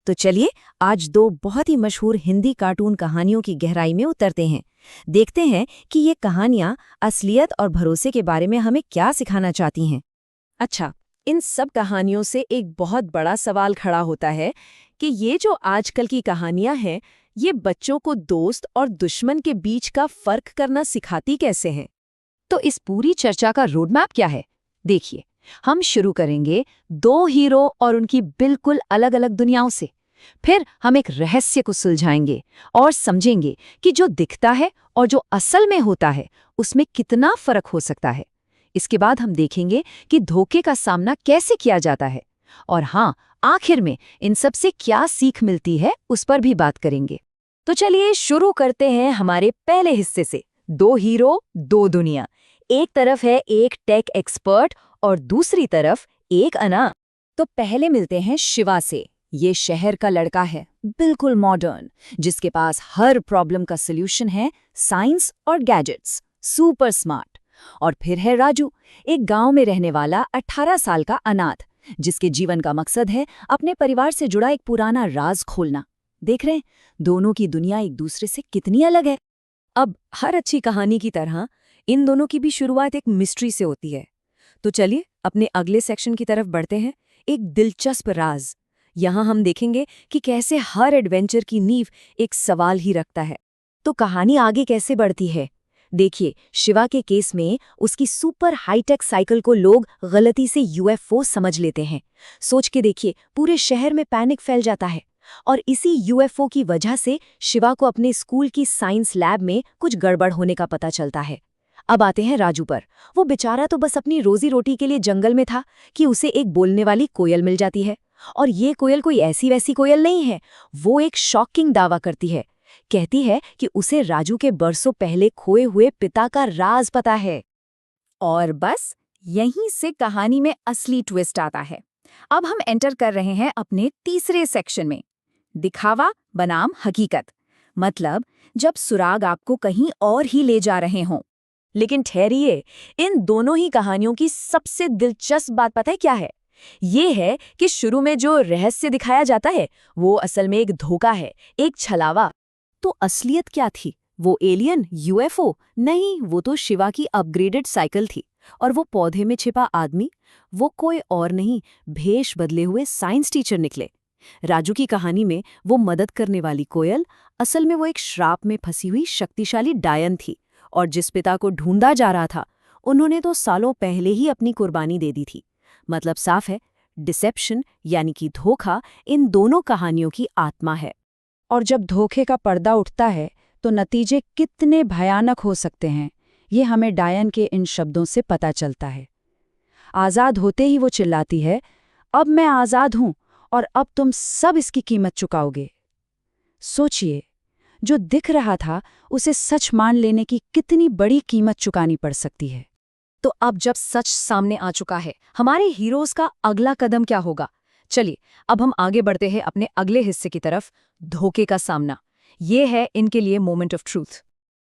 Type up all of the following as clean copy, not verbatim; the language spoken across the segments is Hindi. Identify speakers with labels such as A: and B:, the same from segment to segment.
A: तो चलिए आज दो बहुत ही मशहूर हिंदी कार्टून कहानियों की गहराई में उतरते हैं। देखते हैं कि ये कहानियां असलियत और भरोसे के बारे में हमें क्या सिखाना चाहती हैं। अच्छा, इन सब कहानियों से एक बहुत बड़ा सवाल खड़ा होता है कि ये जो आजकल की कहानियां हैं, ये बच्चों को दोस्त और दुश्मन के बीच का फर्क करना सिखाती कैसे हैं? तो इस पूरी चर्चा का रोडमैप क्या है? देखिए, हम शुरू करेंगे दो हीरो और उनकी बिल्कुल अलग-अलग दुनियाओं से। फिर हम एक रहस्य को सुलझाएंगे और समझेंगे कि जो दिखता है और जो असल में होता है, उसमें कितना फर्क हो सकता है। इसके बाद हम देखेंगे कि धोखे का सामना कैसे किया जाता है। और हाँ, आखिर में इन सब से क्या सीख मिलती है, उस पर भी बात करेंगे। तो चलिए शुरू करते हैं हमारे पहले हिस्से से। दो हीरो, दो दुनिया। एक तरफ है एक टेक एक्सपर्ट और दूसरी तरफ एक अनाथ। तो पहले मिलते हैं शिवा से। ये शहर का लड़का है, बिल्कुल मॉडर्न, जिसके पास हर प्रॉब्लम का सॉल्यूशन है, साइंस और गैजेट्स, सुपर स्मार्ट। और फिर है राजू, एक गांव में रहने वाला 18 साल का अनाथ, जिसके जीवन का मकसद है अपने परिवार से जुड़ा एक पुराना राज खोलना। देख रहे हैं, दोनों की दुनिया एक दूसरे से कितनी अलग है। अब हर अच्छी कहानी की तरह इन दोनों की भी शुरुआत एक मिस्ट्री से होती है। तो चलिए अपने अगले सेक्शन की तरफ बढ़ते हैं, एक दिलचस्प राज। यहाँ हम देखेंगे कि कैसे हर एडवेंचर की नींव एक सवाल ही रखता है। तो कहानी आगे कैसे बढ़ती है? देखिए, शिवा के केस में उसकी सुपर हाईटेक साइकिल को लोग गलती से यूएफओ समझ लेते हैं। सोच के देखिए, पूरे शहर में पैनिक फैल जाता है। और इसी यूएफओ की वजह से शिवा को अपने स्कूल की साइंस लैब में कुछ गड़बड़ होने का पता चलता है। अब आते हैं राजू पर। वो बेचारा तो बस अपनी रोजी रोटी के लिए जंगल में था कि उसे एक बोलने वाली कोयल मिल जाती है। और ये कोयल कोई ऐसी वैसी कोयल नहीं है, वो एक शॉकिंग दावा करती है। कहती है कि उसे राजू के बरसों पहले खोए हुए पिता का राज पता है। और बस यहीं से कहानी में असली ट्विस्ट आता है। अब हम एंटर कर रहे हैं अपने तीसरे सेक्शन में, दिखावा बनाम हकीकत। मतलब जब सुराग आपको कहीं और ही ले जा रहे हों। लेकिन ठहरिए, इन दोनों ही कहानियों की सबसे दिलचस्प बात पता है क्या है? ये है कि शुरू में जो रहस्य दिखाया जाता है, वो असल में एक धोखा है, एक छलावा। तो असलियत क्या थी? वो एलियन, यूएफओ? नहीं, वो तो शिवा की अपग्रेडेड साइकिल थी। और वो पौधे में छिपा आदमी, वो कोई और नहीं, भेष बदले हुए साइंस टीचर निकले। राजू की कहानी में वो मदद करने वाली कोयल, असल में वो एक श्राप में फंसी हुई शक्तिशाली डायन थी। और जिस पिता को ढूंढा जा रहा था, उन्होंने तो सालों पहले ही अपनी कुर्बानी दे दी थी। मतलब साफ है, डिसेप्शन यानी कि धोखा इन दोनों कहानियों की आत्मा है। और जब धोखे का पर्दा उठता है तो नतीजे कितने भयानक हो सकते हैं, ये हमें डायन के इन शब्दों से पता चलता है। आज़ाद होते ही वो चिल्लाती है, अब मैं आज़ाद हूं और अब तुम सब इसकी कीमत चुकाओगे। सोचिए, जो दिख रहा था उसे सच मान लेने की कितनी बड़ी कीमत चुकानी पड़ सकती है। तो अब जब सच सामने आ चुका है, हमारे हीरोज का अगला कदम क्या होगा? चलिए अब हम आगे बढ़ते हैं अपने अगले हिस्से की तरफ, धोखे का सामना। ये है इनके लिए मोमेंट ऑफ ट्रूथ।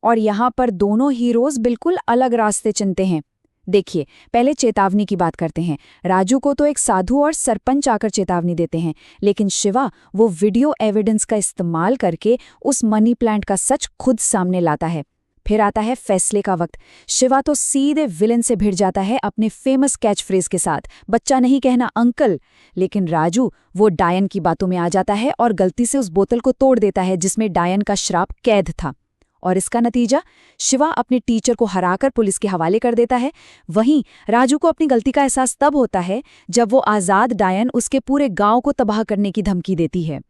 A: और यहाँ पर दोनों हीरोज बिल्कुल अलग रास्ते चुनते हैं। देखिए, पहले चेतावनी की बात करते हैं। राजू को तो एक साधु और सरपंच आकर चेतावनी देते हैं, लेकिन शिवा वो वीडियो एविडेंस का इस्तेमाल करके उस मनी प्लांट का सच खुद सामने लाता है। फिर आता है फैसले का वक्त। शिवा तो सीधे विलेन से भिड़ जाता है अपने फेमस कैच फ्रेज के साथ, बच्चा नहीं कहना अंकल। लेकिन राजू वो डायन की बातों में आ जाता है और गलती से उस बोतल को तोड़ देता है जिसमें डायन का श्राप कैद था। और इसका नतीजा, शिवा अपने टीचर को हराकर पुलिस के हवाले कर देता है। वहीं राजू को अपनी गलती का एहसास तब होता है जब वो आज़ाद डायन उसके पूरे गांव को तबाह करने की धमकी देती है।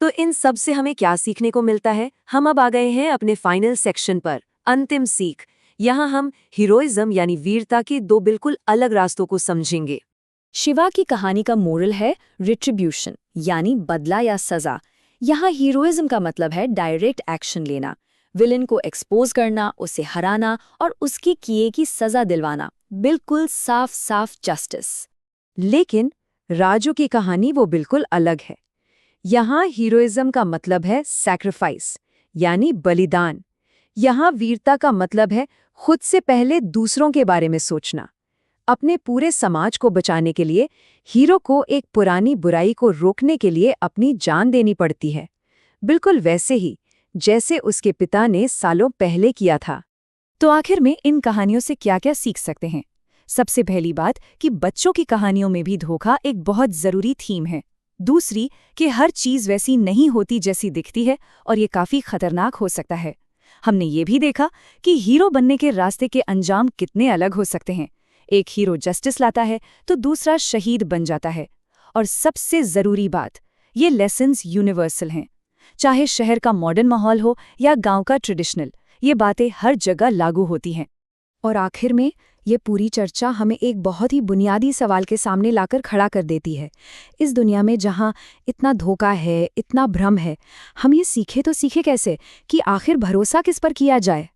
A: तो इन सब से हमें क्या सीखने को मिलता है? हम अब आ गए हैं अपने फाइनल सेक्शन पर, अंतिम सीख। यहाँ हम हीरोइज्म यानी वीरता के दो बिल्कुल अलग रास्तों को समझेंगे। शिवा की कहानी का मोरल है रिट्रीब्यूशन, यानी बदला या सजा। यहाँ हीरोइज्म का मतलब है डायरेक्ट एक्शन लेना, विलेन को एक्सपोज करना, उसे हराना और उसके किए की सजा दिलवाना, बिल्कुल साफ साफ जस्टिस। लेकिन राजू की कहानी वो बिल्कुल अलग है। यहाँ हीरोइज्म का मतलब है सैक्रिफाइस, यानी बलिदान। यहाँ वीरता का मतलब है खुद से पहले दूसरों के बारे में सोचना। अपने पूरे समाज को बचाने के लिए हीरो को एक पुरानी बुराई को रोकने के लिए अपनी जान देनी पड़ती है, बिल्कुल वैसे ही जैसे उसके पिता ने सालों पहले किया था। तो आखिर में इन कहानियों से क्या-क्या सीख सकते हैं? सबसे पहली बात कि बच्चों की कहानियों में भी धोखा एक बहुत जरूरी थीम है। दूसरी कि हर चीज वैसी नहीं होती जैसी दिखती है और ये काफी खतरनाक हो सकता है। हमने ये भी देखा कि हीरो बनने के रास्ते के अंजाम कितने अलग हो सकते हैं। एक हीरो जस्टिस लाता है तो दूसरा शहीद बन जाता है। और सबसे जरूरी बात, ये लेसन्स यूनिवर्सल हैं। चाहे शहर का मॉडर्न माहौल हो या गांव का ट्रेडिशनल, ये बातें हर जगह लागू होती हैं। और आखिर में ये पूरी चर्चा हमें एक बहुत ही बुनियादी सवाल के सामने लाकर खड़ा कर देती है। इस दुनिया में जहाँ इतना धोखा है, इतना भ्रम है, हम ये सीखे तो सीखे कैसे कि आखिर भरोसा किस पर किया जाए?